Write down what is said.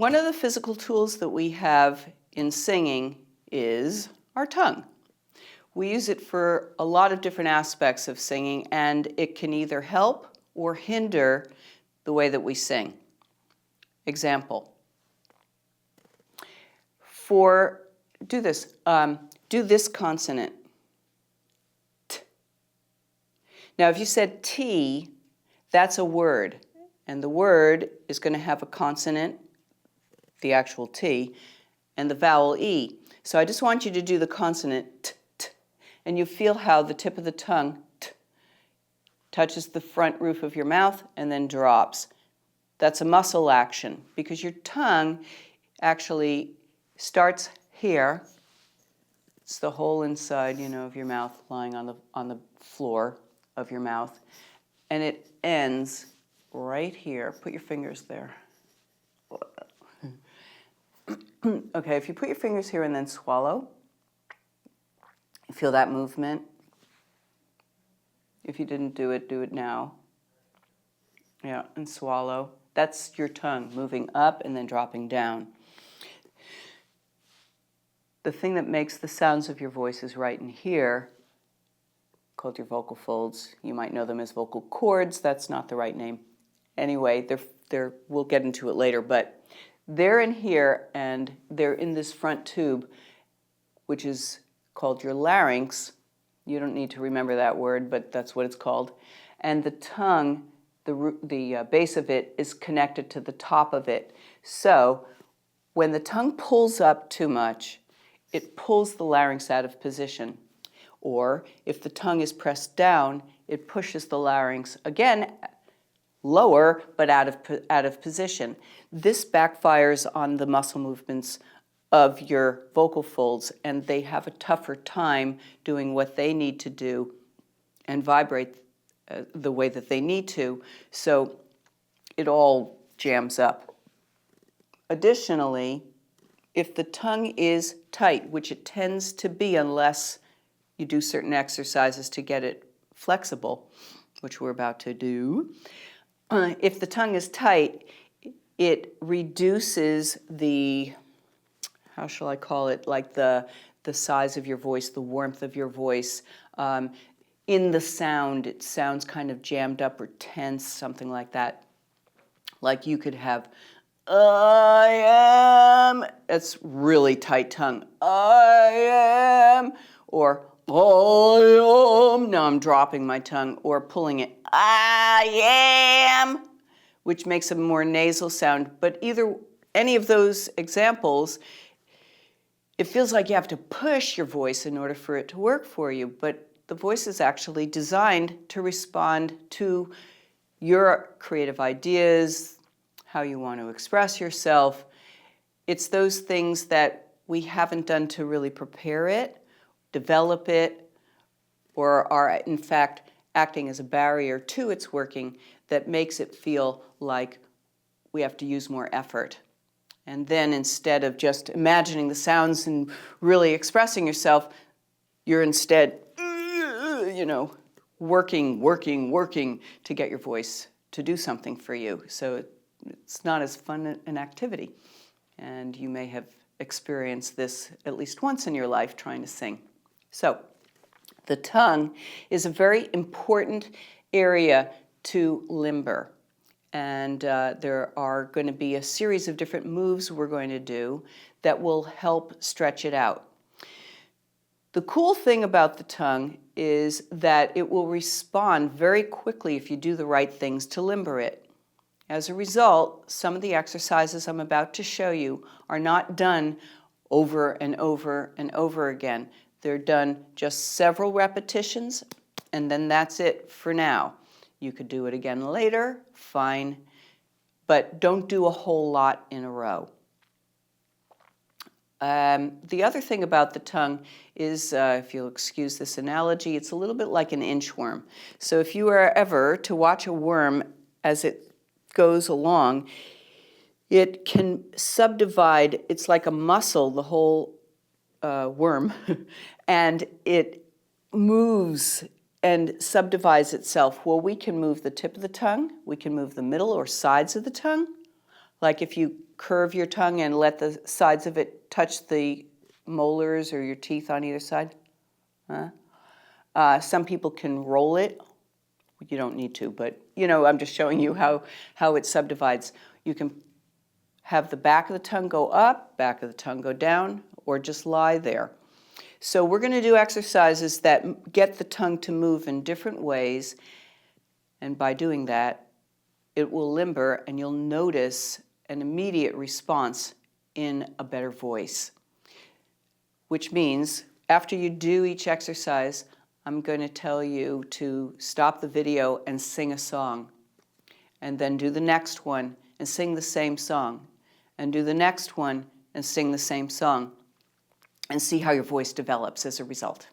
One of the physical tools that we have in singing is our tongue. We use it for a lot of different aspects of singing, and it can either help or hinder the way that we sing. Example. Do this consonant. T. Now, if you said T, that's a word, and the word is going to have a consonant, the actual T, and the vowel E. So I just want you to do the consonant T, T, and you feel how the tip of the tongue T touches the front roof of your mouth and then drops. That's a muscle action because your tongue actually starts here. It's the whole inside, of your mouth lying on the floor of your mouth, and it ends right here. Put your fingers there. Okay, if you put your fingers here and then swallow, you feel that movement. If you didn't do it now. Yeah, and swallow. That's your tongue moving up and then dropping down. The thing that makes the sounds of your voice is right in here, called your vocal folds. You might know them as vocal cords. That's not the right name. Anyway, we'll get into it later, but they're in here, and they're in this front tube, which is called your larynx. You don't need to remember that word, but that's what it's called. And the tongue, the base of it, is connected to the top of it. So when the tongue pulls up too much, it pulls the larynx out of position. Or if the tongue is pressed down, it pushes the larynx again lower, but out of position. This backfires on the muscle movements of your vocal folds, and they have a tougher time doing what they need to do and vibrate the way that they need to, so it all jams up. Additionally, if the tongue is tight, which it tends to be unless you do certain exercises to get it flexible, which we're about to do, if the tongue is tight, it reduces the, how shall I call it, like the size of your voice, the warmth of your voice. In the sound, it sounds kind of jammed up or tense, something like that. Like you could have, I am, that's really tight tongue, I am, or I am, now I'm dropping my tongue, or pulling it, I am, which makes a more nasal sound. But any of those examples, it feels like you have to push your voice in order for it to work for you, but the voice is actually designed to respond to your creative ideas, how you want to express yourself. It's those things that we haven't done to really prepare it, develop it, or are in fact acting as a barrier to its working that makes it feel like we have to use more effort. And then instead of just imagining the sounds and really expressing yourself, you're instead, working to get your voice to do something for you. So it's not as fun an activity. And you may have experienced this at least once in your life trying to sing. So the tongue is a very important area to limber. And there are going to be a series of different moves we're going to do that will help stretch it out. The cool thing about the tongue is that it will respond very quickly if you do the right things to limber it. As a result, some of the exercises I'm about to show you are not done over and over and over again. They're done just several repetitions, and then that's it for now. You could do it again later, fine, but don't do a whole lot in a row. The other thing about the tongue is, if you'll excuse this analogy, it's a little bit like an inchworm. So if you are ever to watch a worm as it goes along, it can subdivide. It's like a muscle, the whole worm, and it moves and subdivides itself. Well, we can move the tip of the tongue, we can move the middle or sides of the tongue, Like if you curve your tongue and let the sides of it touch the molars or your teeth on either side. Some people can roll it. You don't need to, but I'm just showing you how it subdivides. You can have the back of the tongue go up, back of the tongue go down, or just lie there. So we're going to do exercises that get the tongue to move in different ways, and by doing that, it will limber, and you'll notice an immediate response in a better voice. Which means, after you do each exercise, I'm going to tell you to stop the video and sing a song, and then do the next one and sing the same song, and do the next one and sing the same song, and see how your voice develops as a result.